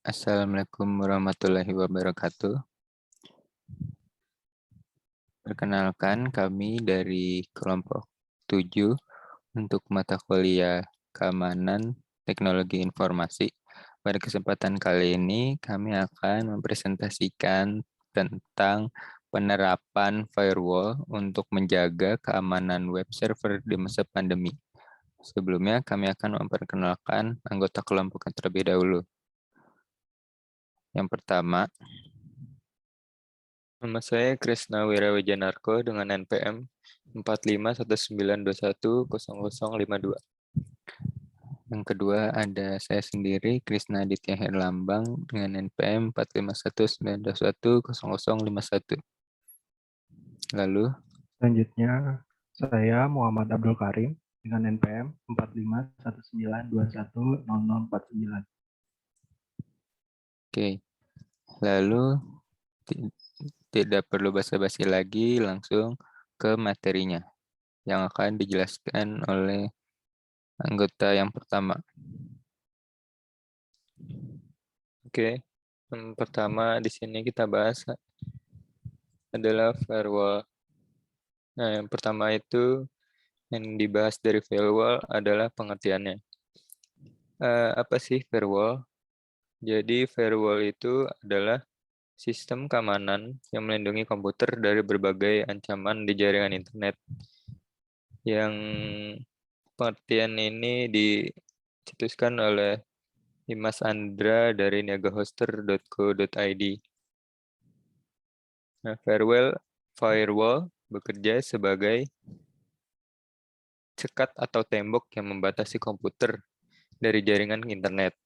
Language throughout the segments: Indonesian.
Assalamualaikum warahmatullahi wabarakatuh. Perkenalkan, kami dari kelompok 7 untuk mata kuliah Keamanan Teknologi Informasi. Pada kesempatan kali ini, kami akan mempresentasikan tentang penerapan firewall untuk menjaga keamanan web server di masa pandemi. Sebelumnya, kami akan memperkenalkan anggota kelompok yang terlebih dahulu. Yang pertama, nama saya Krisna Wirawijanarko dengan NPM 4519210052. Yang kedua ada saya sendiri Krisna Aditya Herlambang dengan NPM 4519210051. Lalu Selanjutnya, saya Muhammad Abdul Karim dengan NPM 4519210049. oke. Lalu tidak perlu basa-basi lagi, langsung ke materinya yang akan dijelaskan oleh anggota yang pertama. Oke. Yang pertama di sini kita bahas adalah firewall. Nah, yang pertama itu yang dibahas dari firewall adalah pengertiannya. Apa sih firewall? Jadi firewall itu adalah sistem keamanan yang melindungi komputer dari berbagai ancaman di jaringan internet. Yang pengertian ini dicetuskan oleh Dimas Andra dari niagahoster.co.id. Nah, firewall bekerja sebagai sekat atau tembok yang membatasi komputer dari jaringan internet.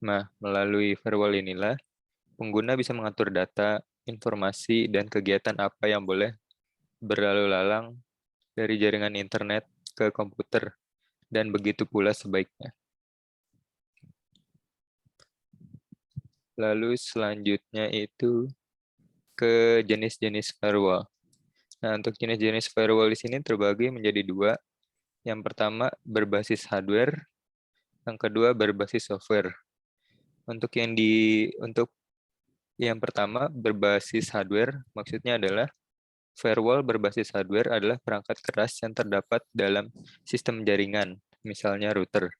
Nah, melalui firewall inilah, pengguna bisa mengatur data, informasi, dan kegiatan apa yang boleh berlalu lalang dari jaringan internet ke komputer, dan begitu pula sebaiknya. Lalu selanjutnya itu ke jenis-jenis firewall. Nah, untuk jenis-jenis firewall di sini terbagi menjadi dua. Yang pertama berbasis hardware, yang kedua berbasis software. Untuk yang pertama berbasis hardware, maksudnya adalah firewall berbasis hardware adalah perangkat keras yang terdapat dalam sistem jaringan, misalnya router.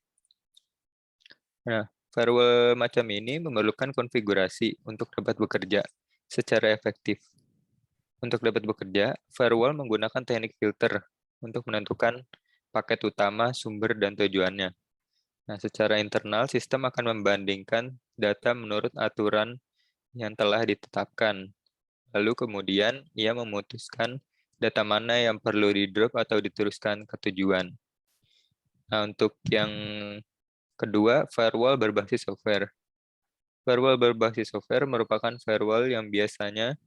Nah, firewall macam ini memerlukan konfigurasi untuk dapat bekerja secara efektif. Untuk dapat bekerja, firewall menggunakan teknik filter untuk menentukan paket utama, sumber, dan tujuannya. Nah, secara internal, sistem akan membandingkan data menurut aturan yang telah ditetapkan. Lalu kemudian, ia memutuskan data mana yang perlu di-drop atau diteruskan ke tujuan. Nah, untuk yang kedua, firewall berbasis software. Firewall berbasis software merupakan firewall yang biasanya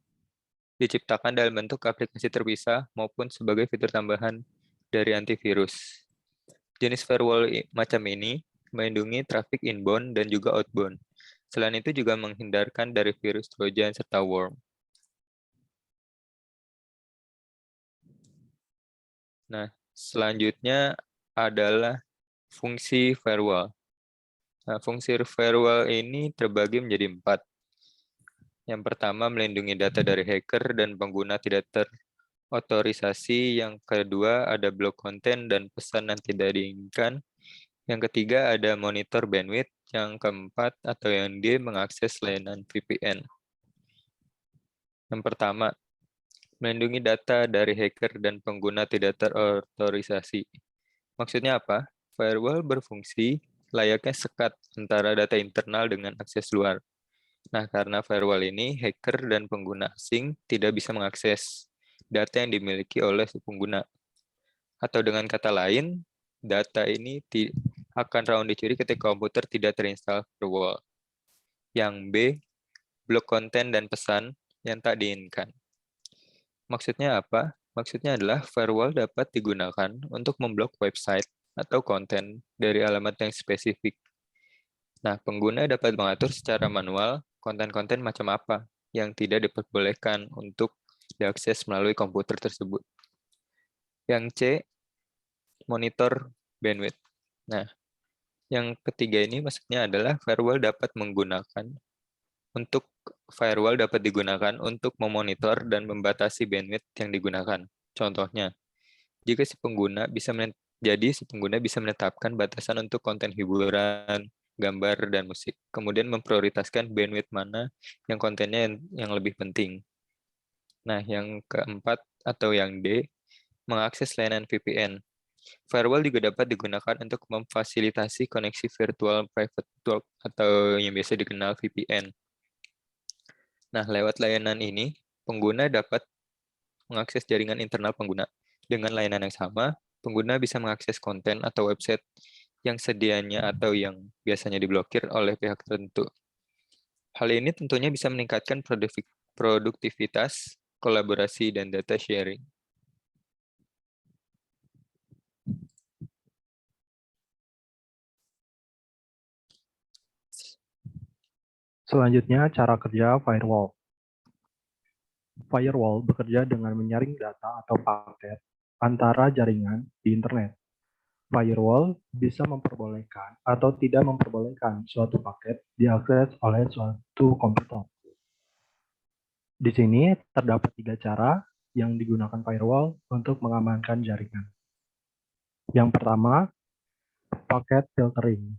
diciptakan dalam bentuk aplikasi terpisah maupun sebagai fitur tambahan dari antivirus. Jenis firewall macam ini melindungi trafik inbound dan juga outbound. Selain itu juga menghindarkan dari virus Trojan serta worm. Nah, selanjutnya adalah fungsi firewall. Nah, fungsi firewall ini terbagi menjadi 4. Yang pertama, melindungi data dari hacker dan pengguna tidak terotorisasi. Yang kedua, ada blok konten dan pesan yang tidak diinginkan. Yang ketiga, ada monitor bandwidth. Yang keempat, atau yang D, mengakses layanan VPN. Yang pertama, melindungi data dari hacker dan pengguna tidak terotorisasi. Maksudnya apa? Firewall berfungsi layaknya sekat antara data internal dengan akses luar. Nah, karena firewall ini, hacker dan pengguna asing tidak bisa mengakses data yang dimiliki oleh si pengguna. Atau dengan kata lain, data ini akan rawan dicuri ketika komputer tidak terinstall firewall. Yang B, blok konten dan pesan yang tak diinginkan. Maksudnya apa? Maksudnya adalah firewall dapat digunakan untuk memblok website atau konten dari alamat yang spesifik. Nah, pengguna dapat mengatur secara manual konten-konten macam apa yang tidak diperbolehkan untuk diakses melalui komputer tersebut. Yang C, monitor bandwidth. Nah, Yang ketiga ini maksudnya adalah firewall dapat digunakan untuk memonitor dan membatasi bandwidth yang digunakan. Contohnya, jika si pengguna bisa menetapkan batasan untuk konten hiburan, gambar, dan musik, kemudian memprioritaskan bandwidth mana yang kontennya yang lebih penting. Nah, yang keempat atau yang D, mengakses layanan VPN. Firewall juga dapat digunakan untuk memfasilitasi koneksi virtual private network atau yang biasa dikenal VPN. Nah, lewat layanan ini, pengguna dapat mengakses jaringan internal pengguna. Dengan layanan yang sama, pengguna bisa mengakses konten atau website yang sedianya atau yang biasanya diblokir oleh pihak tertentu. Hal ini tentunya bisa meningkatkan produktivitas, kolaborasi, dan data sharing. Selanjutnya, cara kerja firewall. Firewall bekerja dengan menyaring data atau paket antara jaringan di internet. Firewall bisa memperbolehkan atau tidak memperbolehkan suatu paket diakses oleh suatu komputer. Di sini terdapat 3 cara yang digunakan firewall untuk mengamankan jaringan. Yang pertama, paket filtering.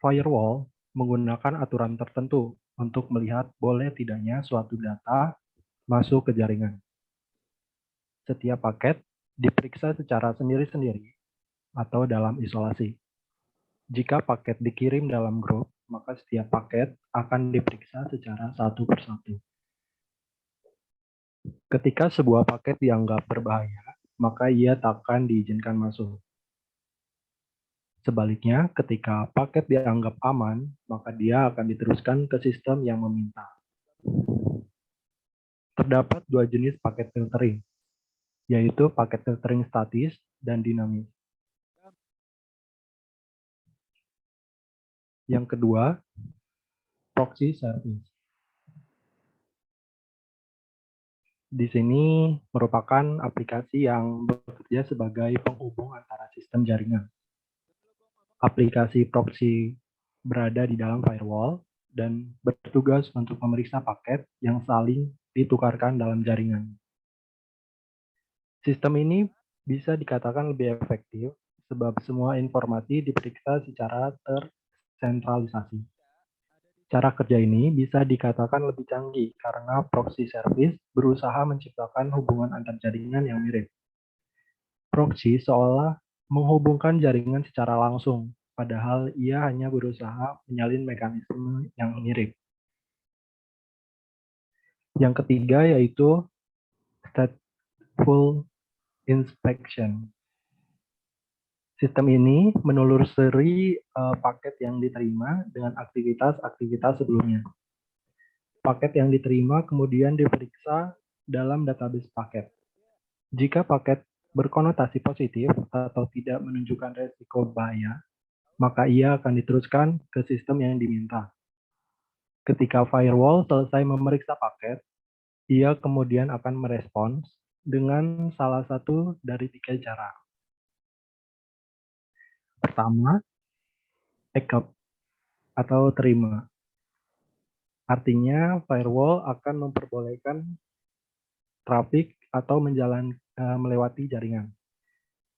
Firewall menggunakan aturan tertentu untuk melihat boleh tidaknya suatu data masuk ke jaringan. Setiap paket diperiksa secara sendiri-sendiri atau dalam isolasi. Jika paket dikirim dalam grup, maka setiap paket akan diperiksa secara satu persatu. Ketika sebuah paket dianggap berbahaya, maka ia tak akan diizinkan masuk. Sebaliknya, ketika paket dianggap aman, maka dia akan diteruskan ke sistem yang meminta. Terdapat 2 jenis paket filtering, yaitu paket filtering statis dan dinamis. Yang kedua, proxy service. Di sini merupakan aplikasi yang bekerja sebagai penghubung antara sistem jaringan. Aplikasi proxy berada di dalam firewall dan bertugas untuk memeriksa paket yang saling ditukarkan dalam jaringan. Sistem ini bisa dikatakan lebih efektif sebab semua informasi diperiksa secara tersentralisasi. Cara kerja ini bisa dikatakan lebih canggih karena proxy service berusaha menciptakan hubungan antar jaringan yang mirip. Proxy seolah menghubungkan jaringan secara langsung, padahal ia hanya berusaha menyalin mekanisme yang mirip. Yang ketiga yaitu stateful inspection. Sistem ini menelusuri paket yang diterima dengan aktivitas-aktivitas sebelumnya. Paket yang diterima kemudian diperiksa dalam database paket. Jika paket berkonotasi positif atau tidak menunjukkan resiko bahaya, maka ia akan diteruskan ke sistem yang diminta. Ketika firewall selesai memeriksa paket, ia kemudian akan merespons dengan salah satu dari 3 cara. Pertama, accept atau terima. Artinya firewall akan memperbolehkan trafik atau melewati jaringan.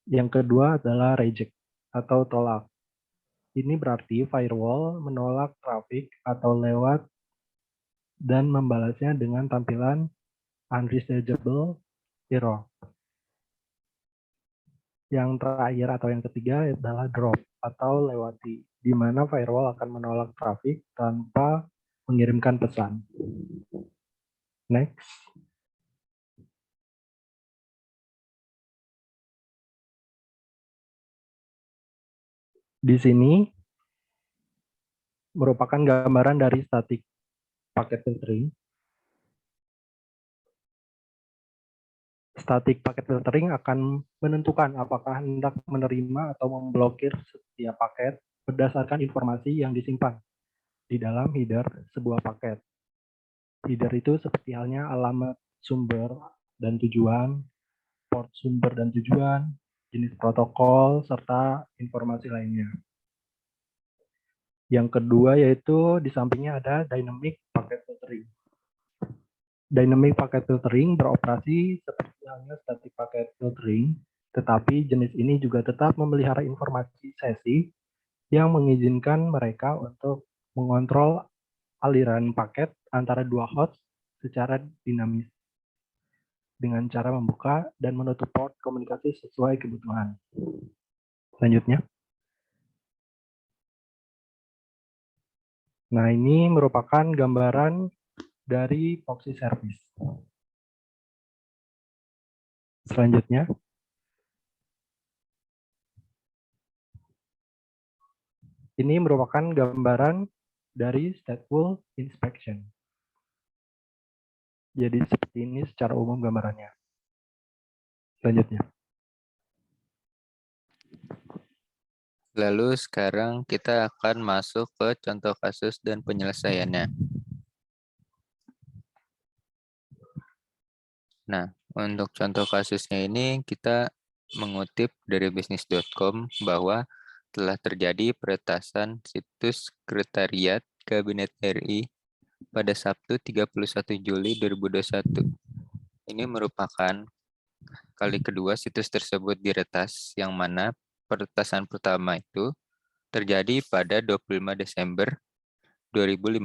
Yang kedua adalah reject atau tolak. Ini berarti firewall menolak trafik atau lewat dan membalasnya dengan tampilan unreachable error. Yang terakhir atau yang ketiga adalah drop atau lewati, di mana firewall akan menolak trafik tanpa mengirimkan pesan. Next. Di sini merupakan gambaran dari static packet filtering. Static packet filtering akan menentukan apakah hendak menerima atau memblokir setiap paket berdasarkan informasi yang disimpan di dalam header sebuah paket. Header itu seperti halnya alamat sumber dan tujuan, port sumber dan tujuan, jenis protokol, serta informasi lainnya. Yang kedua yaitu di sampingnya ada Dynamic Packet Filtering. Dynamic Packet Filtering beroperasi seperti halnya Static Packet Filtering, tetapi jenis ini juga tetap memelihara informasi sesi yang mengizinkan mereka untuk mengontrol aliran paket antara dua host secara dinamis dengan cara membuka dan menutup port komunikasi sesuai kebutuhan. Selanjutnya. Nah, ini merupakan gambaran dari proxy service. Selanjutnya. Ini merupakan gambaran dari stateful inspection. Jadi seperti ini secara umum gambarannya. Selanjutnya. Lalu sekarang kita akan masuk ke contoh kasus dan penyelesaiannya. Nah, untuk contoh kasusnya ini kita mengutip dari bisnis.com bahwa telah terjadi peretasan situs Sekretariat Kabinet RI pada Sabtu 31 Juli 2021. Ini merupakan kali kedua situs tersebut diretas, yang mana peretasan pertama itu terjadi pada 25 Desember 2015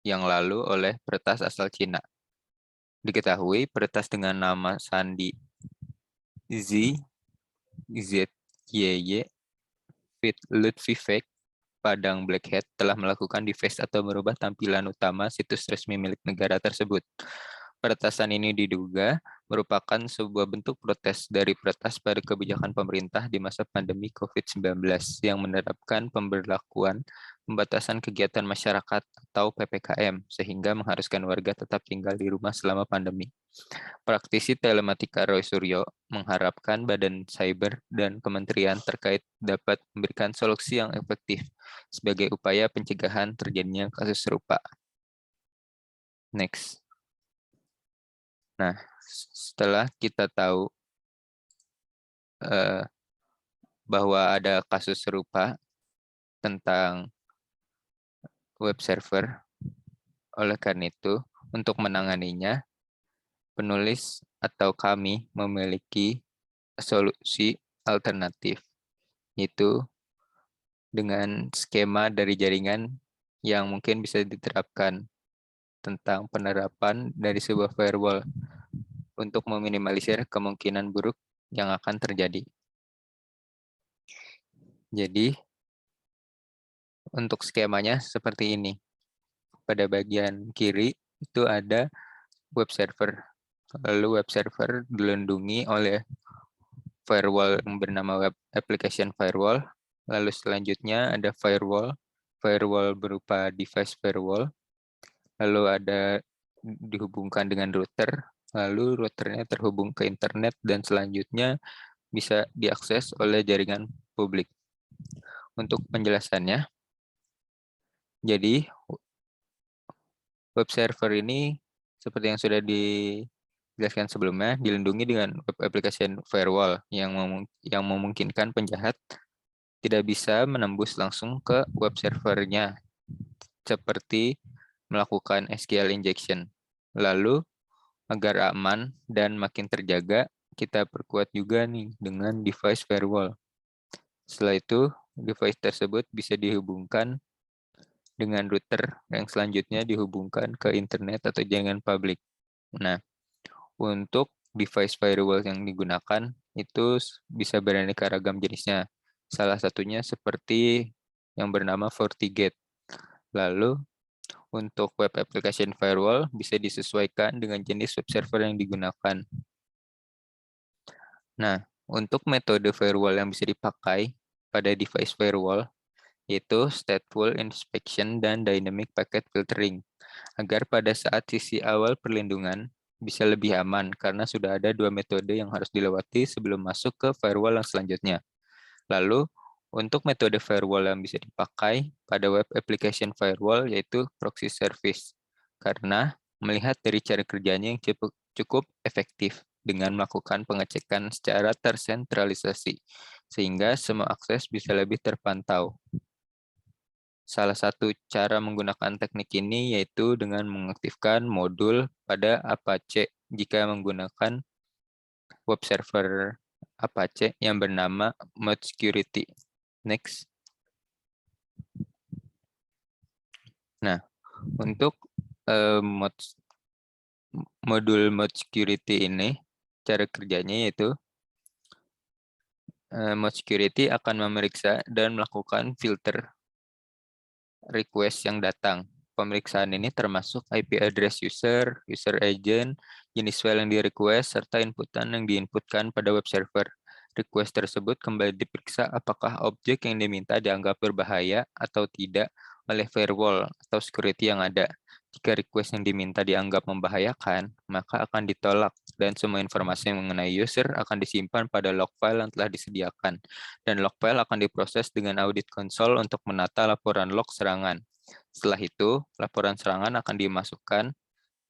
yang lalu oleh peretas asal Cina. Diketahui peretas dengan nama Sandi ZYY Lutfi Fake Padang Blackhead telah melakukan deface atau merubah tampilan utama situs resmi milik negara tersebut. Peretasan ini diduga merupakan sebuah bentuk protes dari peretas pada kebijakan pemerintah di masa pandemi COVID-19 yang menerapkan pemberlakuan pembatasan kegiatan masyarakat atau PPKM sehingga mengharuskan warga tetap tinggal di rumah selama pandemi. Praktisi telematika Roy Suryo mengharapkan Badan Cyber dan kementerian terkait dapat memberikan solusi yang efektif sebagai upaya pencegahan terjadinya kasus serupa. Next. Nah, setelah kita tahu bahwa ada kasus serupa tentang web server, oleh karena itu, untuk menanganinya, penulis atau kami memiliki solusi alternatif, yaitu dengan skema dari jaringan yang mungkin bisa diterapkan tentang penerapan dari sebuah firewall untuk meminimalisir kemungkinan buruk yang akan terjadi. Jadi, untuk skemanya seperti ini. Pada bagian kiri itu ada web server. Lalu web server dilindungi oleh firewall yang bernama Web Application Firewall. Lalu selanjutnya ada firewall berupa device firewall. Lalu ada dihubungkan dengan router, lalu routernya terhubung ke internet dan selanjutnya bisa diakses oleh jaringan publik. Untuk penjelasannya, jadi web server ini seperti yang sudah dijelaskan sebelumnya dilindungi dengan web application firewall yang memungkinkan penjahat tidak bisa menembus langsung ke web servernya seperti melakukan SQL injection. Lalu agar aman dan makin terjaga, kita perkuat juga nih dengan device firewall. Setelah itu, device tersebut bisa dihubungkan dengan router yang selanjutnya dihubungkan ke internet atau jaringan publik. Nah, untuk device firewall yang digunakan itu bisa beraneka ragam jenisnya. Salah satunya seperti yang bernama FortiGate. Lalu, untuk web application firewall bisa disesuaikan dengan jenis web server yang digunakan. Nah, untuk metode firewall yang bisa dipakai pada device firewall yaitu stateful inspection dan dynamic packet filtering, agar pada saat sisi awal perlindungan bisa lebih aman karena sudah ada dua metode yang harus dilewati sebelum masuk ke firewall yang selanjutnya. Lalu, untuk metode firewall yang bisa dipakai pada web application firewall yaitu proxy service, karena melihat dari cara kerjanya yang cukup efektif dengan melakukan pengecekan secara tersentralisasi, sehingga semua akses bisa lebih terpantau. Salah satu cara menggunakan teknik ini yaitu dengan mengaktifkan modul pada Apache jika menggunakan web server Apache yang bernama Mod Security. Next. Nah, untuk modul Mod Security ini, cara kerjanya yaitu Mod Security akan memeriksa dan melakukan filter request yang datang. Pemeriksaan ini termasuk IP address user, user agent, jenis file yang di-request, serta inputan yang diinputkan pada web server. Request tersebut kembali diperiksa apakah objek yang diminta dianggap berbahaya atau tidak oleh firewall atau security yang ada. Jika request yang diminta dianggap membahayakan, maka akan ditolak dan semua informasi mengenai user akan disimpan pada log file yang telah disediakan. Dan log file akan diproses dengan audit console untuk menata laporan log serangan. Setelah itu, laporan serangan akan dimasukkan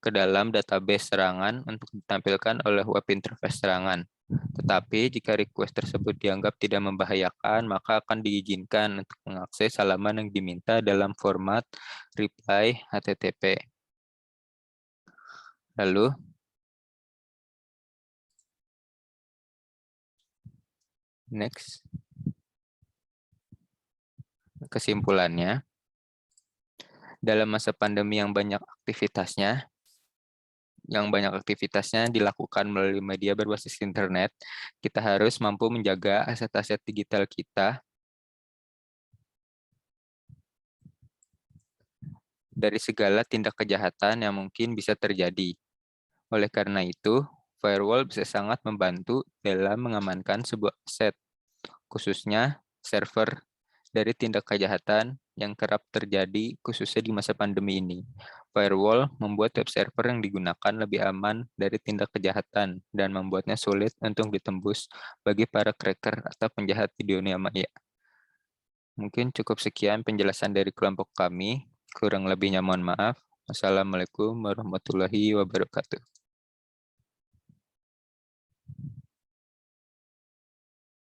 ke dalam database serangan untuk ditampilkan oleh web interface serangan. Tetapi jika request tersebut dianggap tidak membahayakan, maka akan diizinkan untuk mengakses halaman yang diminta dalam format reply HTTP. Lalu, next. Kesimpulannya, dalam masa pandemi yang banyak aktivitasnya dilakukan melalui media berbasis internet, kita harus mampu menjaga aset-aset digital kita dari segala tindak kejahatan yang mungkin bisa terjadi. Oleh karena itu, firewall bisa sangat membantu dalam mengamankan sebuah aset, khususnya server, dari tindak kejahatan yang kerap terjadi khususnya di masa pandemi ini. Firewall membuat web server yang digunakan lebih aman dari tindak kejahatan dan membuatnya sulit untuk ditembus bagi para cracker atau penjahat di dunia maya. Mungkin cukup sekian penjelasan dari kelompok kami. Kurang lebihnya mohon maaf. Wassalamualaikum warahmatullahi wabarakatuh.